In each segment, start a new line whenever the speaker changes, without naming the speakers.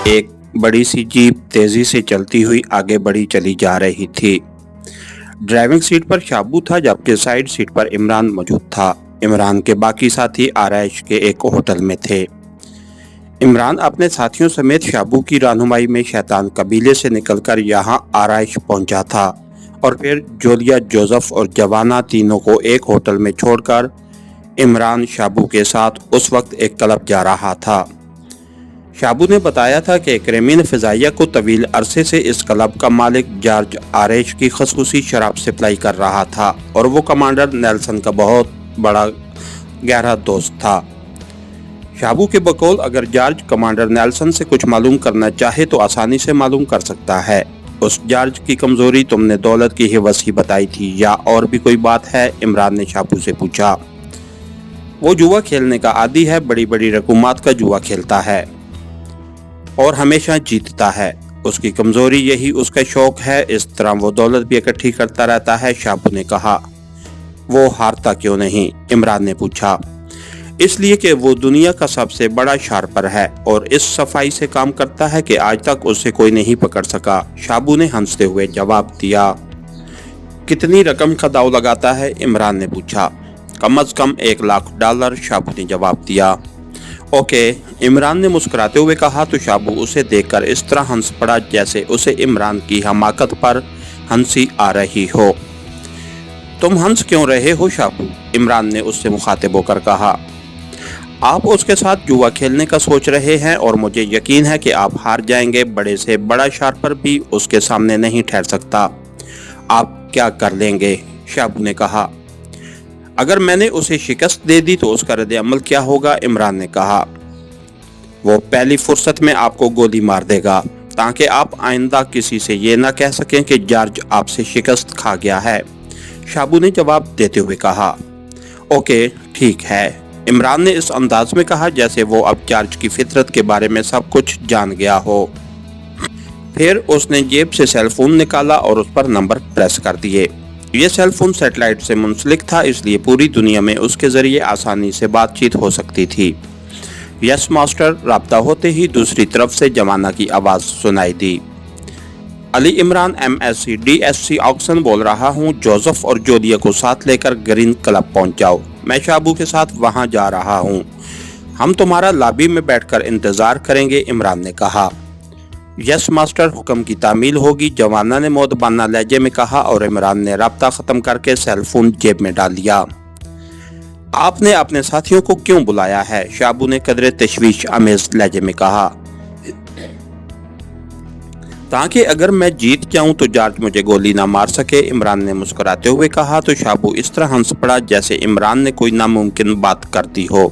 एक बड़ी सी जीप तेजी से चलती हुई आगे बढ़ी चली जा रही थी। ड्राइविंग सीट पर शाबू था, जबकि साइड सीट पर इमरान मौजूद था। इमरान के बाकी साथी आरैश के एक होटल में थे। इमरान अपने साथियों समेत शाबू की रहनुमाई में शैतान कबीले से निकलकर यहाँ आरैश पहुंचा था और फिर जोलिया, जोसेफ और जवाना तीनों को एक होटल में छोड़कर इमरान शाबू के साथ उस वक्त एक क्लब जा रहा था। शाबू ने बताया था कि क्रेमिन फिजाइया को तवील अरसे से इस क्लब का मालिक जॉर्ज आरैश की खसूसी शराब सप्लाई कर रहा था और वो कमांडर नेल्सन का बहुत बड़ा गहरा दोस्त था। शाबू के बकौल अगर जॉर्ज कमांडर नेल्सन से कुछ मालूम करना चाहे तो आसानी से मालूम कर सकता है। उस जॉर्ज की कमजोरी तुमने दौलत की हिवस ही बताई थी या और भी कोई बात है? इमरान ने शाबू से पूछा। वो जुआ खेलने का आदी है, बड़ी बड़ी रकूमात का जुआ खेलता है और हमेशा जीतता है। उसकी कमजोरी यही उसका शौक है, इस तरह वो दौलत भी इकट्ठी करता रहता है। शाबू ने कहा। वो हारता क्यों नहीं? इमरान ने पूछा। इसलिए कि वो दुनिया का सबसे बड़ा शार्पर है और इस सफाई से काम करता है कि आज तक उसे कोई नहीं पकड़ सका। शाबू ने हंसते हुए जवाब दिया। कितनी रकम का दाव लगाता है? इमरान ने पूछा। कम से कम $1,00,000, शाबू ने जवाब दिया। ओके, इमरान ने मुस्कुराते हुए कहा तो शाबू उसे देखकर इस तरह हंस पड़ा जैसे उसे इमरान की हमाकत पर हंसी आ रही हो। तुम हंस क्यों रहे हो शाबू? इमरान ने उससे मुखातिब होकर कहा। आप उसके साथ जुआ खेलने का सोच रहे हैं और मुझे यकीन है कि आप हार जाएंगे। बड़े से बड़ा शार्पर भी उसके सामने नहीं ठहर सकता। आप क्या कर लेंगे? शाबू ने कहा। अगर मैंने उसे शिकस्त दे दी तो उसका रद्द अमल क्या होगा? इमरान ने कहा। वो पहली फुर्सत में आपको गोली मार देगा ताकि आप आइंदा किसी से ये ना कह सकें कि जॉर्ज आपसे शिकस्त खा गया है, शाबू ने जवाब देते हुए कहा। ओके, ठीक है, इमरान ने इस अंदाज में कहा जैसे वो अब जॉर्ज की फितरत के बारे में सब कुछ जान गया हो। फिर उसने जेब से सेल फोन निकाला और उस पर नंबर प्रेस कर दिए। ये सेल फोन सैटेलाइट से मुंसलिक था, इसलिए पूरी दुनिया में उसके जरिए आसानी से बातचीत हो सकती थी। Yes master. राब्ता होते ही दूसरी तरफ से जवाना की आवाज सुनाई दी। Ali Imran MSc DSC Oxon बोल रहा हूँ। जोसेफ और जोलिया को साथ लेकर ग्रीन क्लब पहुँच जाओ। मैं शाबू के साथ वहाँ जा रहा हूँ। हम तुम्हारा लॉबी में बैठकर इंतजार करेंगे, इमरान ने कहा। यस मास्टर, हुक्म की तामील होगी, जवाना ने मोदबाना लहजे में कहा और इमरान ने राब्ता खत्म करके सेल फोन जेब में डाल लिया। आपने अपने साथियों को क्यों बुलाया है? शाबू ने कदरे तशवीश आमेज लहजे में कहा। ताकि अगर मैं जीत जाऊं तो जॉर्ज मुझे गोली ना मार सके, इमरान ने मुस्कुराते हुए कहा तो शाबू इस तरह हंस पड़ा जैसे इमरान ने कोई नामुमकिन बात कर दी हो।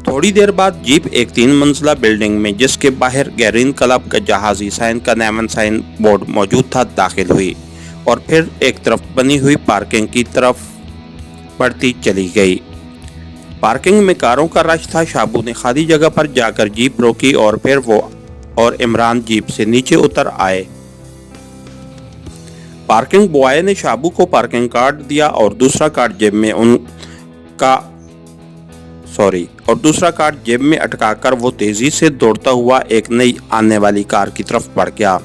थोड़ी देर बाद जीप एक 3 मंजिला बिल्डिंग में, जिसके बाहर ग्रीन क्लब का जहाजी साइन का नेमन साइन बोर्ड मौजूद था, दाखिल हुई और फिर एक तरफ बनी हुई पार्किंग की तरफ बढ़ती चली गई। पार्किंग में कारों का रश था। शाबू ने खाली जगह पर जाकर जीप रोकी और फिर वो और इमरान जीप से नीचे उतर आए। पार्किंग बॉय ने शाबू को पार्किंग कार्ड दिया और दूसरा कार्ड जेब में अटकाकर वो तेजी से दौड़ता हुआ एक नई आने वाली कार की तरफ बढ़ गया।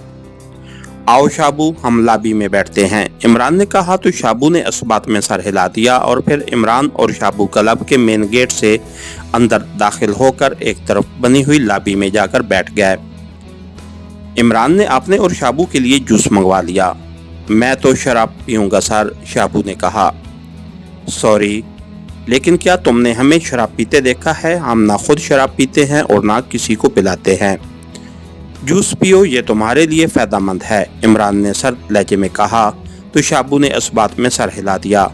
आओ शाबू, हम लॉबी में बैठते हैं, इमरान ने कहा तो शाबू ने इस बात में सर हिला दिया और फिर इमरान और शाबू क्लब के मेन गेट से अंदर दाखिल होकर एक तरफ बनी हुई लॉबी में जाकर बैठ गए। इमरान ने अपने और शाबू के लिए जूस मंगवा लिया। मैं तो शराब पीऊंगा सर, शाबू ने कहा। सॉरी, लेकिन क्या तुमने हमें शराब पीते देखा है? हम ना खुद शराब पीते हैं और ना किसी को पिलाते हैं। जूस पियो, ये तुम्हारे लिए फायदेमंद है, इमरान ने सर लहजे में कहा तो शाबू ने इस बात में सर हिला दिया।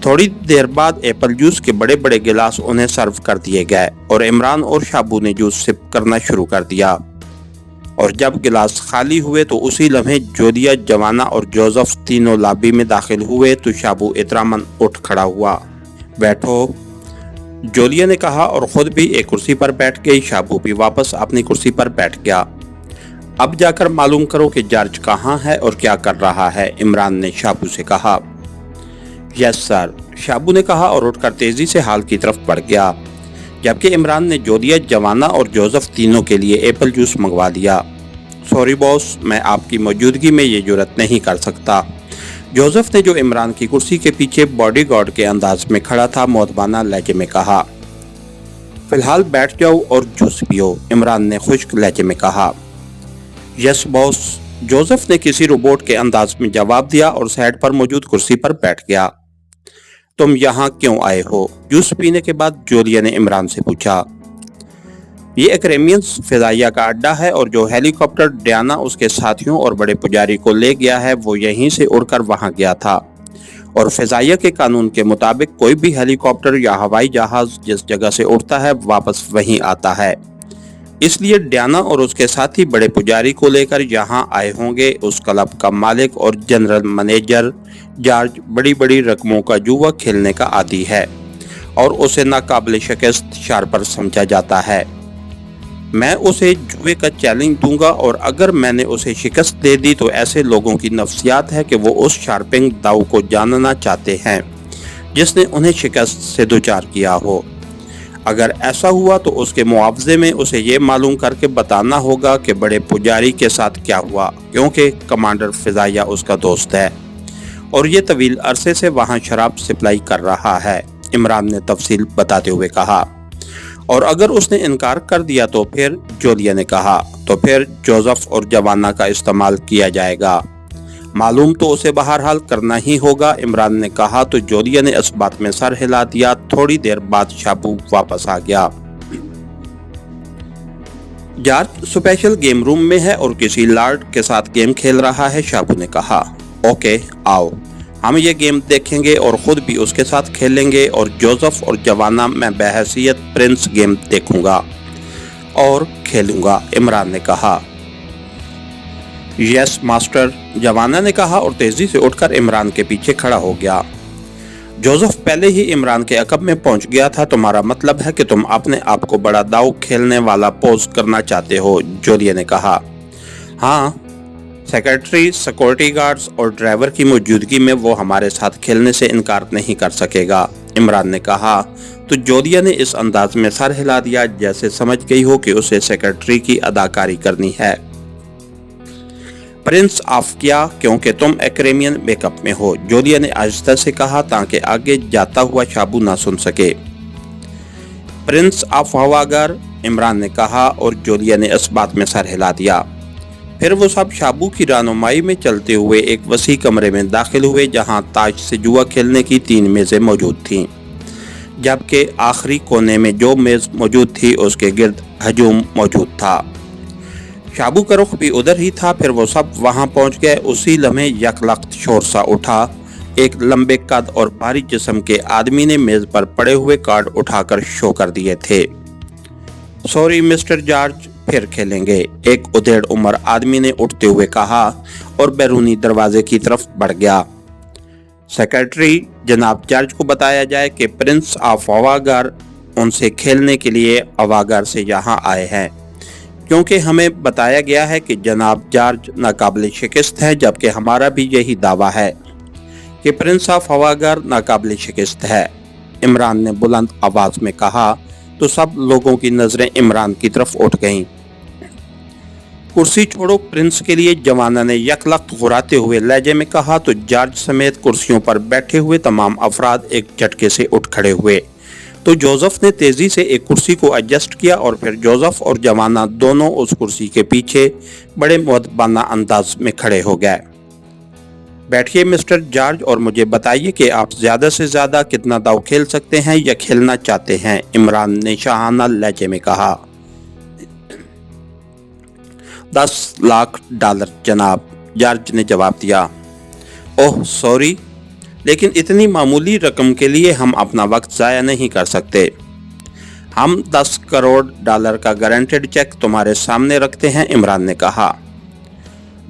थोड़ी देर बाद एप्पल जूस के बड़े बड़े गिलास उन्हें सर्व कर दिए गए और इमरान और शाबू ने जूस सिप करना शुरू कर दिया और जब गिलास खाली हुए तो उसी लम्हे जोलिया, जवाना और जोसेफ तीनों लॉबी में दाखिल हुए तो शाबू इतरामन उठ खड़ा हुआ। बैठो, जोलिया ने कहा और खुद भी एक कुर्सी पर बैठ गई। शाबू भी वापस अपनी कुर्सी पर बैठ गया। अब जाकर मालूम करो कि जॉर्ज कहाँ है और क्या कर रहा है, इमरान ने शाबू से कहा। यस सर, शाबू ने कहा और उठकर तेजी से हाल की तरफ बढ़ गया। जबकि इमरान ने जो दिया, जवाना और जोसेफ तीनों के लिए एप्पल जूस मंगवा दिया। सॉरी बॉस, मैं आपकी मौजूदगी में ये जुर्रत नहीं कर सकता। जोसेफ ने, जो इमरान की कुर्सी के पीछे बॉडीगार्ड के अंदाज में खड़ा था, मुअद्दबाना लहजे में कहा। फिलहाल बैठ जाओ और जूस पियो, इमरान ने खुश्क लहजे में कहा। यस बॉस, जोसेफ ने किसी रोबोट के अंदाज में जवाब दिया और साइड पर मौजूद कुर्सी पर बैठ गया। तुम यहाँ क्यों आए हो? जूस पीने के बाद जोलिया ने इमरान से पूछा। ये एक्रेमियंस फिजाइया का अड्डा है और जो हेलीकॉप्टर डियाना उसके साथियों और बड़े पुजारी को ले गया है वो यहीं से उड़कर वहां गया था, और फिजाइया के कानून के मुताबिक कोई भी हेलीकॉप्टर या हवाई जहाज जिस जगह से उड़ता है वापस वहीं आता है। इसलिए डियाना और उसके साथी बड़े पुजारी को लेकर यहाँ आए होंगे। उस क्लब का मालिक और जनरल मैनेजर जॉर्ज बड़ी बड़ी रकमों का जुआ खेलने का आदी है और उसे नाकाबिल शिकस्त शार्पर समझा जाता है। मैं उसे जुए का चैलेंज दूंगा और अगर मैंने उसे शिकस्त दे दी तो ऐसे लोगों की नफ्सियात है कि वो उस शार्पिंग दाव को जानना चाहते हैं जिसने उन्हें शिकस्त से दूचार किया हो। अगर ऐसा हुआ तो उसके मुआवजे में उसे ये मालूम करके बताना होगा कि बड़े पुजारी के साथ क्या हुआ, क्योंकि कमांडर फिजाइया उसका दोस्त है और ये तवील अरसे से वहाँ शराब सप्लाई कर रहा है, इमरान ने तफसील बताते हुए कहा। और अगर उसने इनकार कर दिया तो फिर, जोलिया ने कहा, तो फिर जोसेफ और जवाना का इस्तेमाल किया जाएगा। मालूम तो उसे बहरहाल करना ही होगा, इमरान ने कहा तो जोलिया ने इस बात में सर हिला दिया। थोड़ी देर बाद शाबू वापस आ गया। जॉर्ज स्पेशल गेम रूम में है और किसी लॉर्ड के साथ गेम खेल रहा है, शाबू ने कहा। ओके आओ, हम ये गेम देखेंगे और खुद भी उसके साथ खेलेंगे और जोसेफ और जवाना मैं बहैसियत प्रिंस गेम देखूंगा और खेलूंगा, इमरान ने कहा। यस मास्टर, जवाना ने कहा और तेजी से उठकर इमरान के पीछे खड़ा हो गया। जोसेफ पहले ही इमरान के अकब में पहुंच गया था। तुम्हारा मतलब है कि तुम अपने आप को बड़ा दाव खेलने वाला पोज करना चाहते हो, जोलिया ने कहा। हाँ, सेक्रेटरी, सिक्योरिटी गार्ड्स और ड्राइवर की मौजूदगी में वो हमारे साथ खेलने से इनकार नहीं कर सकेगा, इमरान ने कहा तो जोलिया ने इस अंदाज में सर हिला दिया जैसे समझ गई हो कि उसे सेक्रेटरी की अदाकारी करनी है। प्रिंस ऑफ किया क्योंकि तुम एक्रेमियन मेकअप में हो, जोलिया ने आहिस्ता से कहा ताकि आगे जाता हुआ शाबू ना सुन सके। प्रिंस ऑफ हवागर, इमरान ने कहा और जोलिया ने इस बात में सर हिला दिया। फिर वो सब शाबू की रहनुमाई में चलते हुए एक वसी कमरे में दाखिल हुए जहां ताज से जुआ खेलने की 3 मेज़ें मौजूद थीं, जबकि आखिरी कोने में जो मेज़ मौजूद थी उसके गिर्द हजूम मौजूद था। शाबू का रुख भी उधर ही था। फिर वो सब वहां पहुंच गए। उसी लम्हे यकलख्त शोर सा उठा। एक लंबे कद और भारी जिस्म के आदमी ने मेज पर पड़े हुए कार्ड उठाकर शो कर दिए थे। सॉरी मिस्टर जॉर्ज, फिर खेलेंगे, एक उधेड़ उम्र आदमी ने उठते हुए कहा और बैरूनी दरवाजे की तरफ बढ़ गया। सेक्रेटरी, जनाब जॉर्ज को बताया जाए कि प्रिंस ऑफ अवागार उनसे खेलने के लिए अवागार से यहाँ आए हैं, क्योंकि हमें बताया गया है कि जनाब जॉर्ज नाकाबिल शिकस्त है, जबकि हमारा भी यही दावा है कि प्रिंस ऑफ अवागार नाकाबिल शिकस्त है, इमरान ने बुलंद आवाज में कहा तो सब लोगों की नजरें इमरान की तरफ उठ गईं। कुर्सी छोड़ो प्रिंस के लिए, जवाना ने यकलख्त घुराते हुए लहजे में कहा तो जॉर्ज समेत कुर्सियों पर बैठे हुए तमाम अफराद एक झटके से उठ खड़े हुए। तो जोसेफ ने तेजी से एक कुर्सी को एडजस्ट किया और फिर जोसेफ और जवाना दोनों उस कुर्सी के पीछे बड़े मुअद्दबाना अंदाज में खड़े हो गए। बैठिए मिस्टर जॉर्ज और मुझे बताइए कि आप ज्यादा से ज्यादा कितना दाव खेल सकते हैं या खेलना चाहते हैं, इमरान ने शाहाना लहजे में कहा। $10 लाख जनाब, जॉर्ज ने जवाब दिया। ओह सॉरी, लेकिन इतनी मामूली रकम के लिए हम अपना वक्त ज़ाया नहीं कर सकते। हम $10 करोड़ का गारंटेड चेक तुम्हारे सामने रखते हैं, इमरान ने कहा।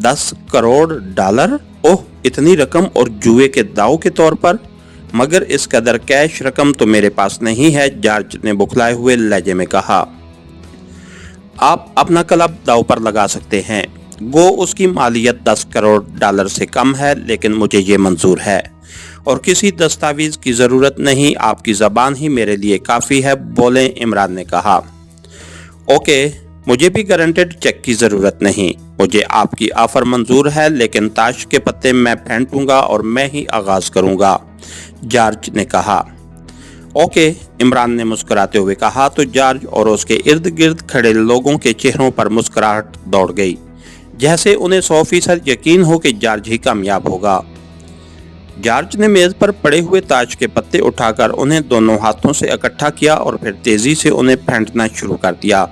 $10 करोड़? ओह, इतनी रकम और जुए के दाव के तौर पर? मगर इस कदर कैश रकम तो मेरे पास नहीं है, जॉर्ज ने बुखलाए हुए लहजे में कहा। आप अपना क्लब दाव पर लगा सकते हैं, गो उसकी मालियत $10 करोड़ से कम है, लेकिन मुझे ये मंजूर है। और किसी दस्तावेज की जरूरत नहीं, आपकी जबान ही मेरे लिए काफी है, बोले इमरान ने कहा। ओके, मुझे भी गारंटेड चेक की जरूरत नहीं, मुझे आपकी ऑफर मंजूर है, लेकिन ताश के पत्ते मैं फेंटूंगा और मैं ही आगाज करूंगा, जॉर्ज ने कहा। ओके, इमरान ने मुस्कुराते हुए कहा तो जॉर्ज और उसके इर्द गिर्द खड़े लोगों के चेहरों पर मुस्कुराहट दौड़ गई, जैसे उन्हें 100% यकीन हो कि जॉर्ज ही कामयाब होगा। जॉर्ज ने मेज पर पड़े हुए ताश के पत्ते उठाकर उन्हें दोनों हाथों से इकट्ठा किया और फिर तेजी से उन्हें फेंटना शुरू कर दिया।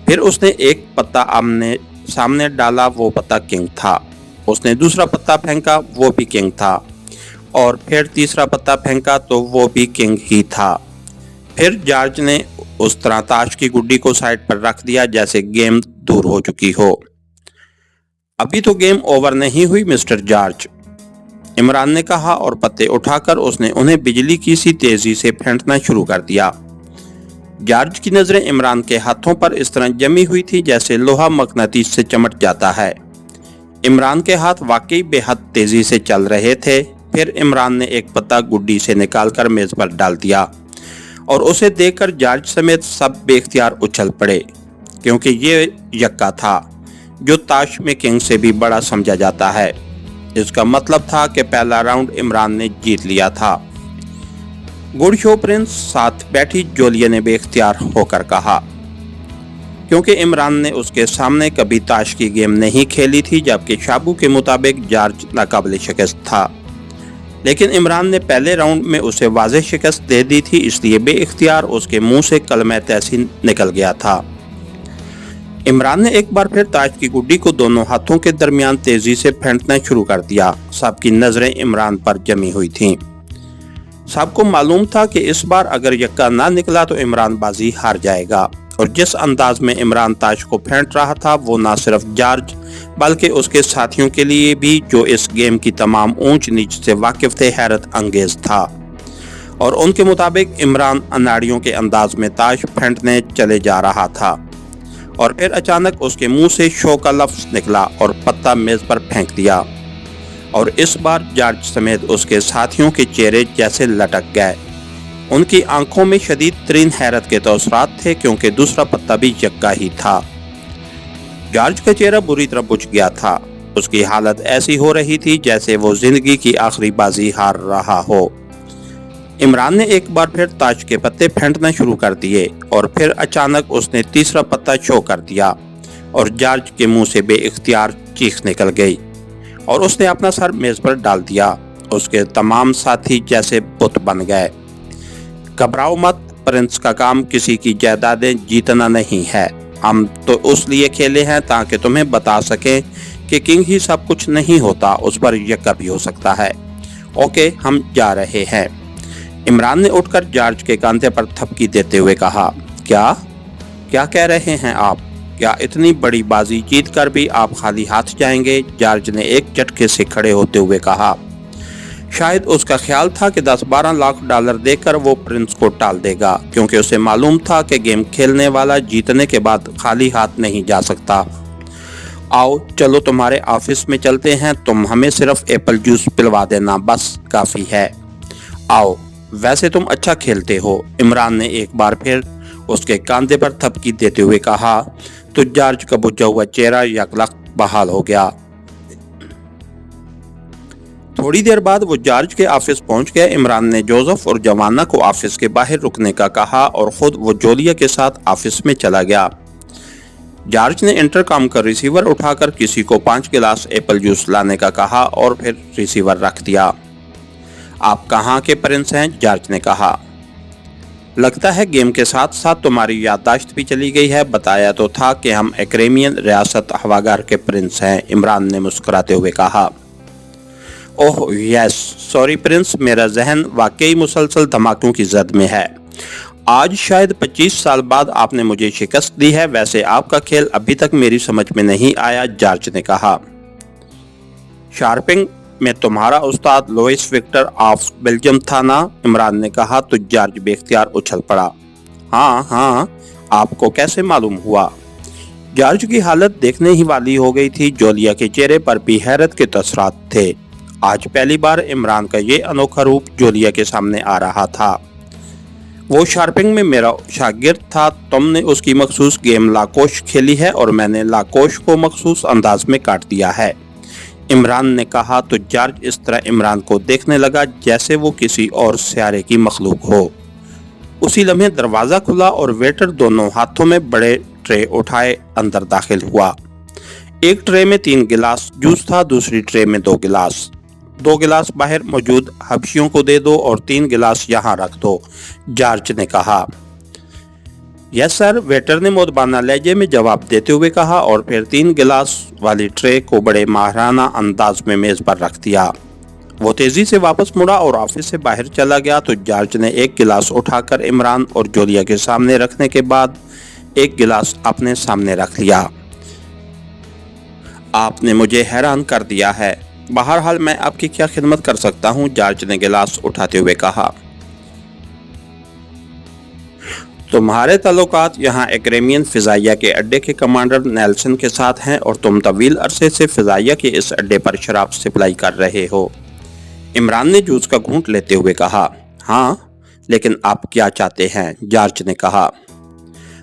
फिर उसने एक पत्ता आमने सामने डाला, वो पत्ता किंग था। उसने दूसरा पत्ता फेंका, वो भी किंग था, और फिर तीसरा पत्ता फेंका तो वो भी किंग ही था। फिर जॉर्ज ने उस तरह ताश की गुड्डी को साइड पर रख दिया जैसे गेम दूर हो चुकी हो। अभी तो गेम ओवर नहीं हुई मिस्टर जॉर्ज, इमरान ने कहा, और पत्ते उठाकर उसने उन्हें बिजली की सी तेजी से फेंटना शुरू कर दिया। जॉर्ज की नजरें इमरान के हाथों पर इस तरह जमी हुई थी जैसे लोहा मकनातीस से चमट जाता है। इमरान के हाथ वाकई बेहद तेजी से चल रहे थे। फिर इमरान ने एक पत्ता गुड्डी से निकालकर मेज पर डाल दिया और उसे देखकर जॉर्ज समेत सब बेख्तियार उछल पड़े, क्योंकि ये यक्का था जो ताश में किंग से भी बड़ा समझा जाता है। इसका मतलब था कि पहला राउंड इमरान ने जीत लिया था। गुड शो प्रिंस, साथ बैठी जोलिया ने बेख्तियार होकर कहा, क्योंकि इमरान ने उसके सामने कभी ताश की गेम नहीं खेली थी, जबकि शाबू के मुताबिक जॉर्ज नाकाबिल शिकस्त था। लेकिन इमरान ने पहले राउंड में उसे वाज़ेह शिकस्त दे दी थी, इसलिए बेइख्तियार उसके मुंह से कलमे तहसीन निकल गया था। इमरान ने एक बार फिर ताश की गुड्डी को दोनों हाथों के दरमियान तेजी से फेंटना शुरू कर दिया। सबकी नजरें इमरान पर जमी हुई थीं। सबको मालूम था कि इस बार अगर यक्का ना निकला तो इमरान बाजी हार जाएगा, और जिस अंदाज में इमरान ताश को फेंट रहा था वो न सिर्फ जॉर्ज बल्कि उसके साथियों के लिए भी, जो इस गेम की तमाम ऊंच नीच से वाकिफ थे, हैरत अंगेज था। और उनके मुताबिक इमरान अनाड़ियों के अंदाज में ताश फेंटने चले जा रहा था, और फिर अचानक उसके मुंह से शो का लफ्ज निकला और पत्ता मेज पर फेंक दिया। और इस बार जॉर्ज समेत उसके साथियों के चेहरे जैसे लटक गए। उनकी आंखों में शदीद तरीन हैरत के तौसरात थे, क्योंकि दूसरा पत्ता भी यक्का ही था। जॉर्ज का चेहरा बुरी तरह बुझ गया था। उसकी हालत ऐसी हो रही थी जैसे वो जिंदगी की आखिरी बाजी हार रहा हो। इमरान ने एक बार फिर ताश के पत्ते फेंटना शुरू कर दिए, और फिर अचानक उसने तीसरा पत्ता शो कर दिया और जॉर्ज के मुंह से बेइख्तियार चीख निकल गई और उसने अपना सर मेज पर डाल दिया। उसके तमाम साथी जैसे बुत बन गए। घबराओ मत प्रिंस, का काम किसी की जायदादें जीतना नहीं है। हम तो उस लिए खेले हैं ताकि तुम्हें बता सकें कि किंग ही सब कुछ नहीं होता, उस पर यक्का भी हो सकता है। ओके, हम जा रहे हैं। इमरान ने उठकर जॉर्ज के कांधे पर थपकी देते हुए कहा, क्या क्या कह रहे हैं आप? क्या इतनी बड़ी बाजी जीत कर भी आप खाली हाथ जाएंगे? जॉर्ज ने एक झटके से खड़े होते हुए कहा। शायद उसका ख्याल था कि 10-12 लाख डॉलर देकर वो प्रिंस को टाल देगा, क्योंकि उसे मालूम था कि गेम खेलने वाला जीतने के बाद खाली हाथ नहीं जा सकता। आओ चलो तुम्हारे ऑफिस में चलते हैं, तुम हमें सिर्फ एप्पल जूस पिलवा देना, बस काफ़ी है। आओ, वैसे तुम अच्छा खेलते हो, इमरान ने एक बार फिर उसके कांधे पर थपकी देते हुए कहा। तो जॉर्ज का बुझा हुआ चेहरा यकलक बहाल हो गया। थोड़ी देर बाद वो जॉर्ज के ऑफिस पहुंच गए। इमरान ने जोसेफ और जवाना को ऑफिस के बाहर रुकने का कहा और खुद वो जोलिया के साथ ऑफिस में चला गया। जॉर्ज ने इंटरकॉम का रिसीवर उठाकर किसी को 5 गिलास एप्पल जूस लाने का कहा और फिर रिसीवर रख दिया। आप कहाँ के प्रिंस हैं? जॉर्ज ने कहा। लगता है गेम के साथ साथ तुम्हारी याददाश्त भी चली गई है। बताया तो था कि हम एक्रेमियन रियासत हवागार के प्रिंस हैं, इमरान ने मुस्कुराते हुए कहा। ओह यस, सॉरी प्रिंस, मेरा जहन वाकई मुसलसल धमाकों की जद में है। आज शायद 25 साल बाद आपने मुझे शिकस्त दी है। वैसे आपका खेल अभी तक मेरी समझ में नहीं आया, जॉर्ज ने कहा। शार्पिंग में तुम्हारा उस्ताद लुइस विक्टर ऑफ बेल्जियम था ना? इमरान ने कहा तो जॉर्ज बेख्तियार उछल पड़ा। हाँ, आपको कैसे मालूम हुआ? जॉर्ज की हालत देखने ही वाली हो गई थी। जोलिया के चेहरे पर भी हैरत के तसरात थे आज पहली इमरान इमरान का ये अनोखा रूप जोलिया के सामने आ रहा था। वो शार्पिंग में मेरा शागिर्द था। तुमने उसकी मखसूस गेम लाकोश खेली है और मैंने लाकोश को मखसूस अंदाज में काट दिया है, इमरान ने कहा। तो जॉर्ज इस तरह इमरान को देखने लगा जैसे वो किसी और सियारे की मखलूक हो। उसी लम्हे दरवाज़ा खुला और वेटर दोनों हाथों में बड़े ट्रे उठाए अंदर दाखिल हुआ। एक ट्रे में 3 गिलास जूस था, दूसरी ट्रे में 2 गिलास। 2 गिलास बाहर मौजूद हबशियों को दे दो और 3 गिलास यहाँ रख दो, जॉर्ज ने कहा। यस सर, वेटर ने मोदबाना लहजे में जवाब देते हुए कहा और फिर 3 गिलास वाली ट्रे को बड़े माहराना अंदाज में मेज पर रख दिया। वो तेजी से वापस मुड़ा और ऑफिस से बाहर चला गया तो जॉर्ज ने 1 गिलास उठाकर इमरान और जोलिया के सामने रखने के बाद 1 गिलास अपने सामने रख लिया। आपने मुझे हैरान कर दिया है। बहरहाल मैं आपकी क्या खिदमत कर सकता हूँ, जॉर्ज ने गिलास उठाते हुए कहा। तुम्हारे ताल्लुकात यहाँ एक्रेमियन फिजाइया के अड्डे के कमांडर नेल्सन के साथ हैं और तुम तवील अरसे से फिजाइया के इस अड्डे पर शराब सप्लाई कर रहे हो, इमरान ने जूस का घूंट लेते हुए कहा। हाँ, लेकिन आप क्या चाहते हैं, जॉर्ज ने कहा।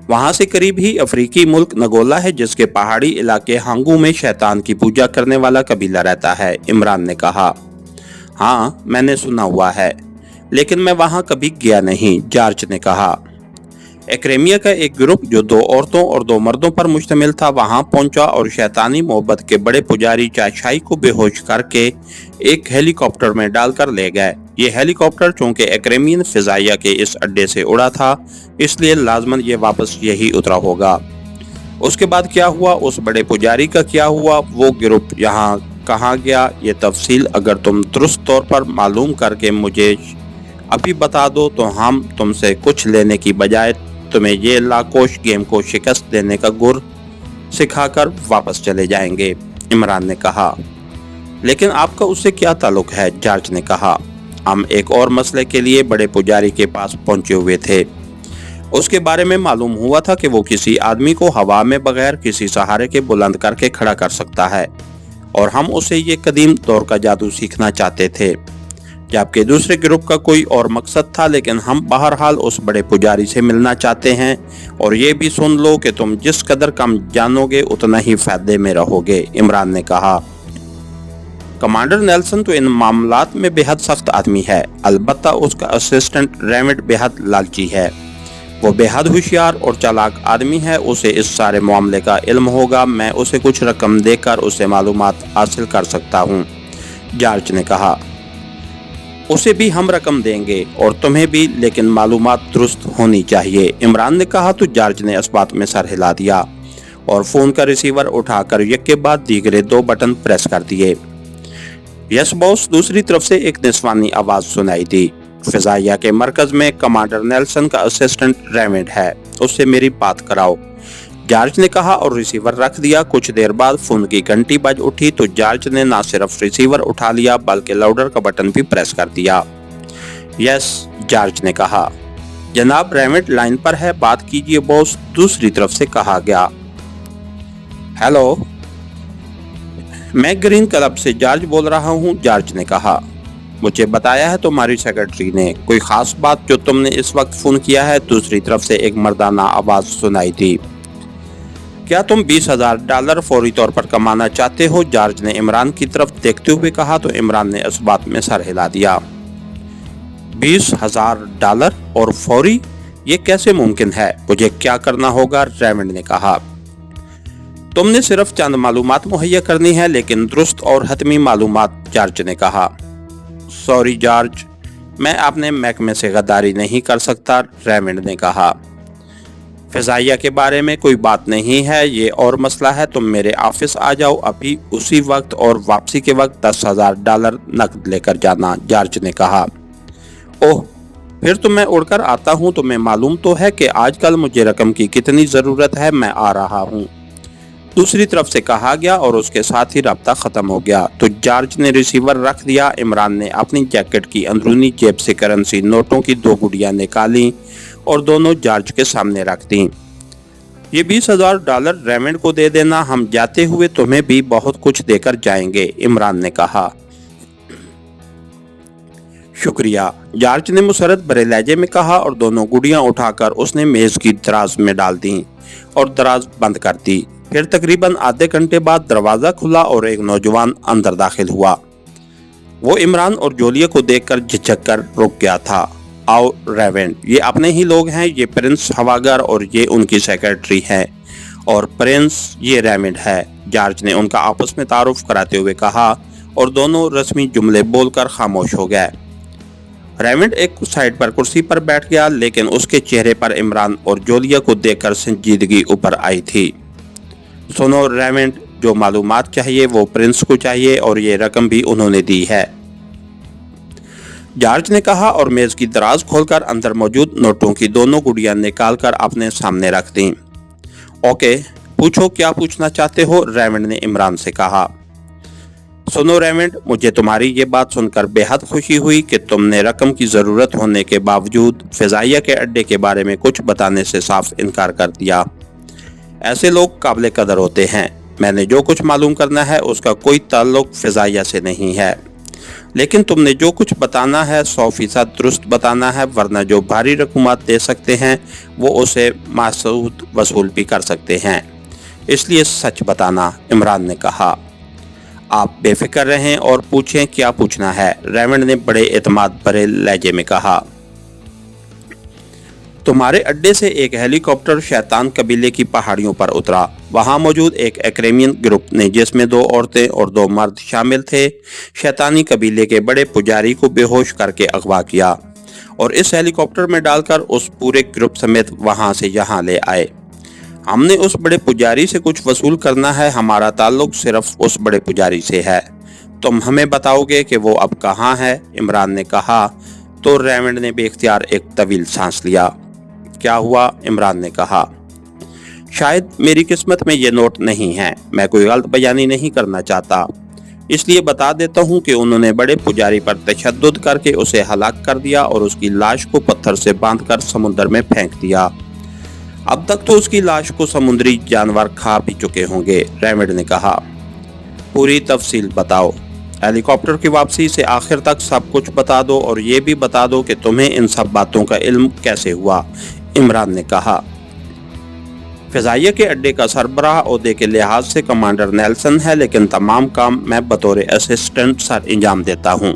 वहां से करीब ही अफ्रीकी मुल्क नगोला है जिसके पहाड़ी इलाके हांगू में शैतान की पूजा करने वाला कबीला रहता है, इमरान ने कहा। हाँ, मैंने सुना हुआ है, लेकिन मैं वहां कभी गया नहीं, जॉर्ज ने कहा। एक्रेमिया का एक ग्रुप जो 2 औरतों और 2 मर्दों पर मुश्तमिल था वहां पहुंचा और शैतानी मोहब्बत के बड़े पुजारी चाशाई को बेहोश करके एक हेलीकॉप्टर में डालकर ले गए। ये हेलीकॉप्टर चूंकि एक्रेमियन फिजाइया के इस अड्डे से उड़ा था, इसलिए लाजमन ये वापस यही उतरा होगा। उसके बाद क्या हुआ, उस बड़े पुजारी का क्या हुआ, वो ग्रुप यहाँ कहाँ गया, ये तफसील अगर तुम दुरुस्त तौर पर मालूम करके मुझे अभी बता दो तो हम तुमसे कुछ लेने की बजाय तुम्हें ये लाकोश गेम को शिकस्त देने का गुर सिखाकर वापस चले जाएंगे, इमरान ने कहा। लेकिन आपका उससे क्या ताल्लुक है, जॉर्ज ने कहा। हम एक और मसले के लिए बड़े पुजारी के पास पहुंचे हुए थे। उसके बारे में मालूम हुआ था कि वो किसी आदमी को हवा में बगैर किसी सहारे के बुलंद करके खड़ा कर सकता है और हम उसे ये कदीम दौर का जादू सीखना चाहते थे, जबकि दूसरे ग्रुप का कोई और मकसद था। लेकिन हम बहरहाल उस बड़े पुजारी से मिलना चाहते हैं और ये भी सुन लो कि तुम जिस कदर कम जानोगे उतना ही फायदे में रहोगे, इमरान ने कहा। कमांडर नेल्सन तो इन मामलात में बेहद सख्त आदमी है, अलबत्ता उसका असिस्टेंट रेमिट बेहद लालची है। वो बेहद होशियार और चालाक आदमी है, उसे इस सारे मामले का इल्म होगा। मैं उसे कुछ रकम देकर उसे मालूमात हासिल कर सकता हूँ, जॉर्ज ने कहा। उसे भी हम रकम देंगे और तुम्हें भी, लेकिन मालूमात दुरुस्त होनी चाहिए, इमरान ने कहा। तो जॉर्ज ने इस बात में सर हिला दिया और फोन का रिसीवर उठाकर एक के बाद दीगरे 2 बटन प्रेस कर दिए। यस बॉस, दूसरी तरफ से एक निस्वानी आवाज सुनाई दी। फिजाइया के मरकज में कमांडर नेल्सन का असिस्टेंट रेमिड है, उससे मेरी बात कराओ, जॉर्ज ने कहा और रिसीवर रख दिया। कुछ देर बाद फोन की घंटी बज उठी तो जॉर्ज ने न सिर्फ रिसीवर उठा लिया बल्कि लाउडर का बटन भी प्रेस कर दिया। यस, जॉर्ज ने कहा। जनाब रेमिड लाइन पर है, बात कीजिए बॉस, दूसरी तरफ से कहा गया। हेलो, मैं ग्रीन क्लब से जॉर्ज बोल रहा हूँ, जॉर्ज ने कहा। मुझे बताया है तुम्हारी सेक्रेटरी ने, कोई खास बात जो तुमने इस वक्त फोन किया है, दूसरी तरफ से एक मर्दाना आवाज सुनाई थी। क्या तुम $20,000 फौरी तौर पर कमाना चाहते हो, जॉर्ज ने इमरान की तरफ देखते हुए कहा। तो इमरान ने इस बात में सर हिला दिया। $20,000 और फौरी, ये कैसे मुमकिन है, मुझे क्या करना होगा, रेमिड ने कहा। तुमने सिर्फ चंद मालूमात मुहैया करनी है, लेकिन दुरुस्त और हतमी मालूमात, जॉर्ज ने कहा। सॉरी जॉर्ज, मैं अपने महकमे से गद्दारी नहीं कर सकता, रेमिड ने कहा। फिजाइया के बारे में कोई बात नहीं है, ये और मसला है। तुम मेरे ऑफिस आ जाओ अभी उसी वक्त और वापसी के वक्त $10,000 नकद लेकर जाना, जॉर्ज ने कहा। ओह, फिर तो मैं उड़कर आता हूँ। तुम्हें मालूम तो है कि आजकल मुझे रकम की कितनी ज़रूरत है, मैं आ रहा हूँ, दूसरी तरफ से कहा गया और उसके साथ ही रब्ता ख़त्म हो गया। तो जॉर्ज ने रिसीवर रख दिया। इमरान ने अपनी जैकेट की अंदरूनी जेब से करेंसी नोटों की 2 गुड़ियाँ निकाली और दोनों जॉर्ज के सामने रख दी। ये $20,000 रेमिड को दे देना, हम जाते हुए तुम्हें भी बहुत कुछ देकर जाएंगे, इमरान ने कहा। शुक्रिया, जॉर्ज ने मुसरत भरे लहजे में कहा और दोनों गुड़ियां उठाकर उसने मेज की दराज में डाल दी और दराज बंद कर दी। फिर तकरीबन आधे घंटे बाद दरवाजा खुला और एक नौजवान अंदर दाखिल हुआ। वो इमरान और जोलिया को देखकर झिझक कर रुक गया था। आओ रेवेंट, ये अपने ही लोग हैं, ये प्रिंस हवागर और ये उनकी सेक्रेटरी है, और प्रिंस ये रेवेंट है, जॉर्ज ने उनका आपस में तारुफ कराते हुए कहा और दोनों रस्मी जुमले बोलकर खामोश हो गए। रेवेंट एक साइड पर कुर्सी पर बैठ गया, लेकिन उसके चेहरे पर इमरान और जोलिया को देखकर संजीदगी ऊपर आई थी। सुनो रेवेंट, जो मालूमात चाहिए वो प्रिंस को चाहिए और ये रकम भी उन्होंने दी है, जॉर्ज ने कहा और मेज की दराज खोलकर अंदर मौजूद नोटों की दोनों गुड़ियां निकालकर अपने सामने रख दी। ओके, पूछो क्या पूछना चाहते हो, रेवेंट ने इमरान से कहा। सुनो रेवेंट, मुझे तुम्हारी ये बात सुनकर बेहद खुशी हुई कि तुमने रकम की ज़रूरत होने के बावजूद फ़िज़ाइया के अड्डे के बारे में कुछ बताने से साफ इनकार कर दिया। ऐसे लोग काबिल कदर होते हैं। मैंने जो कुछ मालूम करना है उसका कोई ताल्लुक फ़िज़ाइया से नहीं है, लेकिन तुमने जो कुछ बताना है 100% दुरुस्त बताना है, वरना जो भारी रकूमात दे सकते हैं वो उसे मासूद वसूल भी कर सकते हैं। इसलिए सच बताना, इमरान ने कहा। आप बेफिक्र रहें और पूछें क्या पूछना है, रेवेंट ने बड़े एतमाद भरे लहजे में कहा। तुम्हारे अड्डे से एक हेलीकॉप्टर शैतान कबीले की पहाड़ियों पर उतरा। वहां मौजूद एक एक्रेमियन ग्रुप ने, जिसमें 2 औरतें और 2 मर्द शामिल थे, शैतानी कबीले के बड़े पुजारी को बेहोश करके अगवा किया और इस हेलीकॉप्टर में डालकर उस पूरे ग्रुप समेत वहां से यहाँ ले आए। हमने उस बड़े पुजारी से कुछ वसूल करना है, हमारा ताल्लुक सिर्फ उस बड़े पुजारी से है। तुम हमें बताओगे कि वो अब कहाँ है, इमरान ने कहा। तो रेवेंट ने बेख्तियार एक तवील सांस लिया। क्या हुआ, इमरान ने कहा। शायद मेरी किस्मत में ये नोट नहीं है। मैं कोई गलत बयानी नहीं करना चाहता, इसलिए बता देता हूँ कि उन्होंने बड़े पुजारी पर तशद्दुद करके उसे हलाक कर दिया और उसकी लाश को पत्थर से बांधकर समुद्र में फेंक दिया। अब तक तो उसकी लाश को समुद्री जानवर खा भी चुके होंगे, रेवेंट ने कहा। पूरी तफसील बताओ, हेलीकॉप्टर की वापसी से आखिर तक सब कुछ बता दो और ये भी बता दो कि तुम्हें इन सब बातों का इल्म कैसे हुआ, इमरान ने कहा। फ़िज़ाइया के अड्डे का सरबराह ओहदे के लिहाज से कमांडर नेल्सन है, लेकिन तमाम काम मैं बतौर असिस्टेंट सर अंजाम देता हूँ।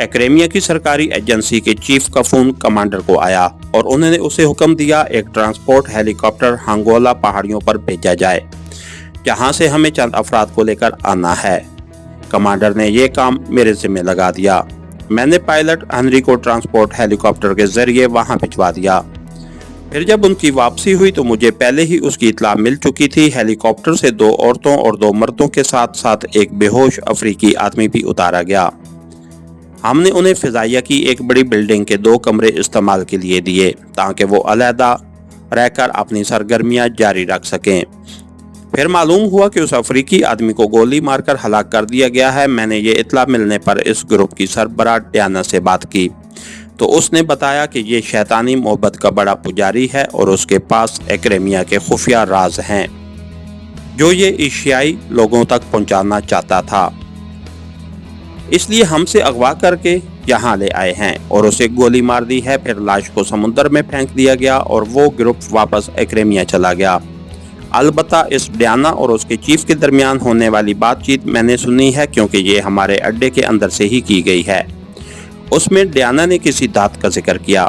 एक्रेमिया की सरकारी एजेंसी के चीफ का फ़ोन कमांडर को आया और उन्होंने उसे हुक्म दिया एक ट्रांसपोर्ट हेलीकॉप्टर हांगोला पहाड़ियों पर भेजा जाए, जहाँ से हमें चंद अफराद को लेकर आना है। कमांडर ने यह काम मेरे ज़िम्मे लगा दिया। मैंने पायलट हेनरी को ट्रांसपोर्ट हेलीकॉप्टर के जरिए वहां भिजवा दिया। फिर जब उनकी वापसी हुई तो मुझे पहले ही उसकी इत्तला मिल चुकी थी। हेलीकॉप्टर से 2 औरतों और 2 मर्दों के साथ साथ एक बेहोश अफ्रीकी आदमी भी उतारा गया। हमने उन्हें फ़िज़ाइया की एक बड़ी बिल्डिंग के 2 कमरे इस्तेमाल के लिए दिए ताकि वो अलहदा रहकर अपनी सरगर्मियां जारी रख सकें। फिर मालूम हुआ कि उस अफ्रीकी आदमी को गोली मारकर हलाक कर दिया गया है। मैंने ये इत्तला मिलने पर इस ग्रुप की सरबराह डियाना से बात की तो उसने बताया कि ये शैतानी मोहब्बत का बड़ा पुजारी है और उसके पास एक्रेमिया के खुफिया राज हैं जो ये एशियाई लोगों तक पहुंचाना चाहता था। इसलिए हमसे अगवा करके यहाँ ले आए हैं और उसे गोली मार दी है। फिर लाश को समुद्र में फेंक दिया गया और वो ग्रुप वापस एक्रेमिया चला गया। अलबत्ता इस डियाना और उसके चीफ के दरमियान होने वाली बातचीत मैंने सुनी है, क्योंकि ये हमारे अड्डे के अंदर से ही की गई है। उसमें डियाना ने किसी दांत का जिक्र किया।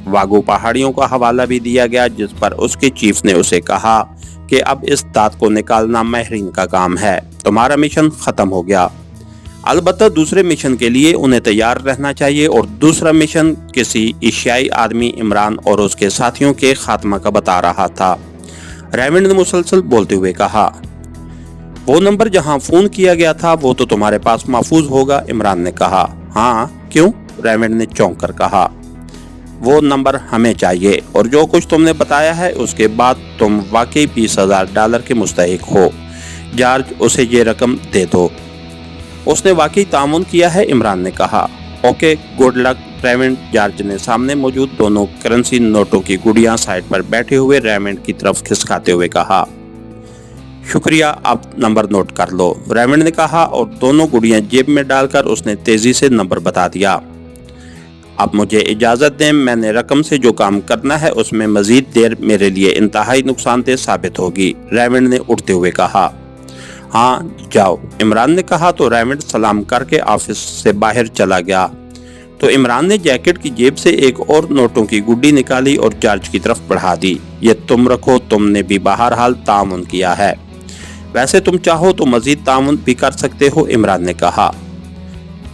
वागू पहाड़ियों का हवाला भी दिया गया, जिस पर उसके चीफ ने उसे कहा कि अब इस दांत को निकालना माहिरीन का काम है, तुम्हारा मिशन खत्म हो गया। अलबत्ता दूसरे मिशन के लिए उन्हें तैयार रहना चाहिए और दूसरा मिशन किसी एशियाई आदमी इमरान और उसके साथियों के खात्मा का बता रहा था। रेवेंट ने मुसलसल बोलते हुए कहा। वो नंबर जहां फोन किया गया था वो तो तुम्हारे पास महफूज होगा, इमरान ने कहा। हाँ, क्यों, रेवेंट ने चौंक कर कहा। वो नंबर हमें चाहिए और जो कुछ तुमने बताया है उसके बाद तुम वाकई $20,000 के मुस्तहिक हो। जॉर्ज, उसे ये रकम दे दो। उसने वाकई तामुन किया है, इमरान ने कहा। ओके, गुड लक, रेवेंट। जॉर्ज ने सामने मौजूद दोनों करेंसी नोटों की गुड़ियां साइड पर बैठे हुए रेवेंट की तरफ खिसकाते हुए कहा। शुक्रिया, आप नंबर नोट कर लो, रेवेंट ने कहा और दोनों गुड़ियां जेब में डालकर उसने तेजी से नंबर बता दिया। اب مجھے اجازت دیں، میں نے رقم سے جو کام کرنا ہے اس میں مزید دیر میرے لیے انتہائی نقصان دہ ثابت ہوگی، ریونڈ نے اٹھتے ہوئے کہا۔ ہاں جاؤ، عمران نے کہا تو ریونڈ سلام کر کے آفس سے باہر چلا گیا۔ تو عمران نے جیکٹ کی جیب سے ایک اور نوٹوں کی گڈی نکالی اور جارج کی طرف بڑھا دی۔ یہ تم رکھو، تم نے بھی بہرحال تعاون کیا ہے، ویسے تم چاہو تو مزید تعاون بھی کر سکتے ہو، عمران نے کہا۔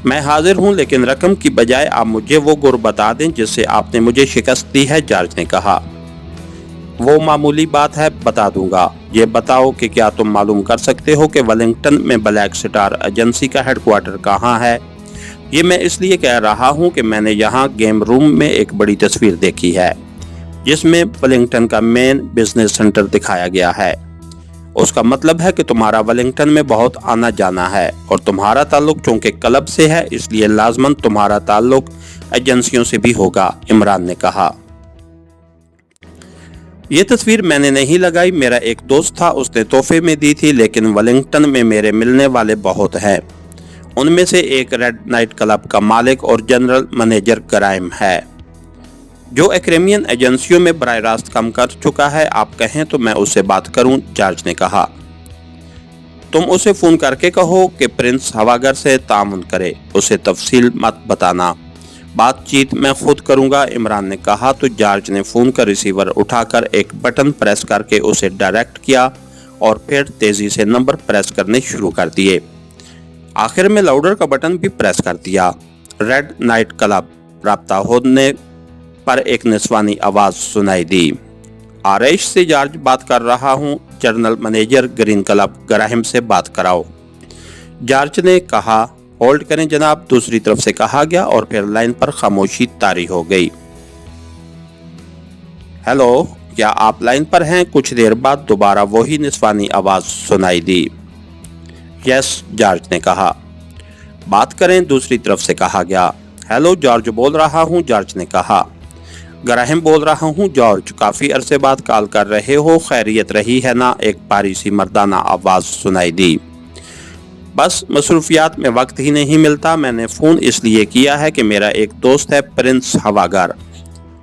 میں حاضر ہوں، لیکن رقم کی بجائے آپ مجھے وہ گر بتا دیں جس سے آپ نے مجھے شکست دی ہے، جارج نے کہا۔ وہ معمولی بات ہے، بتا دوں گا۔ یہ بتاؤ کہ کیا تم معلوم کر سکتے ہو کہ ویلنگٹن میں بلیک سٹار ایجنسی کا ہیڈ کوارٹر کہاں ہے؟ یہ میں اس لیے کہہ رہا ہوں کہ میں نے یہاں گیم روم میں ایک بڑی تصویر دیکھی ہے جس میں ویلنگٹن کا مین بزنس سینٹر دکھایا گیا ہے۔ اس کا مطلب ہے کہ تمہارا ویلنگٹن میں بہت آنا جانا ہے، اور تمہارا تعلق چونکہ کلب سے ہے اس لیے لازماً تمہارا تعلق ایجنسیوں سے بھی ہوگا، عمران نے کہا۔ یہ تصویر میں نے نہیں لگائی، میرا ایک دوست تھا، اس نے تحفے میں دی تھی، لیکن ویلنگٹن میں میرے ملنے والے بہت ہیں۔ ان میں سے ایک ریڈ نائٹ کلب کا مالک اور جنرل منیجر گرائم ہے، جو ایکریمین ایجنسیوں میں براہ راست کام کر چکا ہے۔ آپ کہیں تو میں اس سے بات کروں، جارج نے کہا۔ تم اسے فون کر کے کہو کہ پرنس ہواگر سے تعاون کرے، اسے تفصیل مت بتانا، بات چیت میں خود کروں گا، عمران نے کہا۔ تو جارج نے فون کا ریسیور اٹھا کر ایک بٹن پریس کر کے اسے ڈائریکٹ کیا اور پھر تیزی سے نمبر پریس کرنے شروع کر دیے۔ آخر میں لاؤڈر کا بٹن بھی پریس کر دیا۔ ریڈ نائٹ کلب، رابطہ ہونے پر ایک نسوانی آواز سنائی دی۔ آرائش سے جارج بات کر رہا ہوں، general manager green club Graham سے بات کراؤ، جارج نے کہا۔ ہولڈ کریں جناب، دوسری طرف سے کہا گیا اور پھر لائن پر خاموشی طاری ہو گئی۔ ہیلو، کیا آپ لائن پر ہیں؟ کچھ دیر بعد دوبارہ وہی نسوانی آواز سنائی دی۔ یس، جارج نے کہا۔ بات کریں، دوسری طرف سے کہا گیا۔ ہیلو، جارج بول رہا ہوں، جارج نے کہا۔ گراہم بول رہا ہوں، جارج، کافی عرصے بعد کال کر رہے ہو، خیریت رہی ہے نا؟ ایک بھاری سی مردانہ آواز سنائی دی۔ بس مصروفیات میں وقت ہی نہیں ملتا، میں نے فون اس لیے کیا ہے کہ میرا ایک دوست ہے پرنس ہواگر،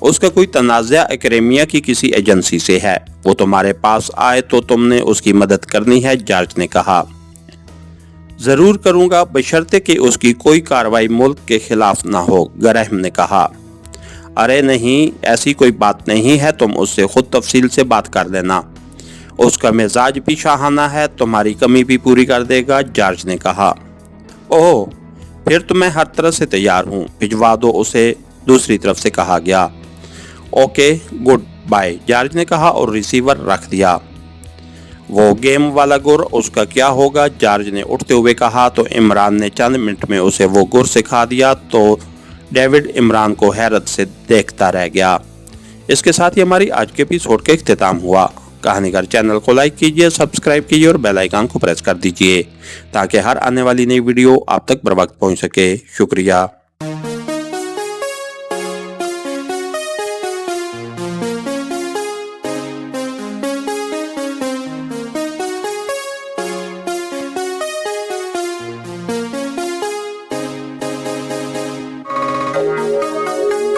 اس کا کوئی تنازع ایکریمیا کی کسی ایجنسی سے ہے، وہ تمہارے پاس آئے تو تم نے اس کی مدد کرنی ہے، جارج نے کہا۔ ضرور کروں گا، بشرطے کہ اس کی کوئی کارروائی ملک کے خلاف نہ ہو، گراہم نے کہا۔ ارے نہیں، ایسی کوئی بات نہیں ہے، تم اس سے خود تفصیل سے بات کر لینا، اس کا مزاج بھی شاہانہ ہے، تمہاری کمی بھی پوری کر دے گا، جارج نے کہا۔ اوہ، پھر تو میں ہر طرح سے تیار ہوں، بھجوا دو اسے، دوسری طرف سے کہا گیا۔ اوکے، گڈ بائے، جارج نے کہا اور ریسیور رکھ دیا۔ وہ گیم والا گر، اس کا کیا ہوگا؟ جارج نے اٹھتے ہوئے کہا۔ تو عمران نے چند منٹ میں اسے وہ گر سکھا دیا۔ تو ڈیوڈ عمران کو حیرت سے دیکھتا رہ گیا۔ اس کے ساتھ ہی ہماری آج کے ایپیسوڈ کا اختتام ہوا۔ کہانی گھر چینل کو لائک کیجئے، سبسکرائب کیجئے اور بیل آئیکن کو پریس کر دیجئے تاکہ ہر آنے والی نئی ویڈیو آپ تک بر وقت پہنچ سکے۔ شکریہ۔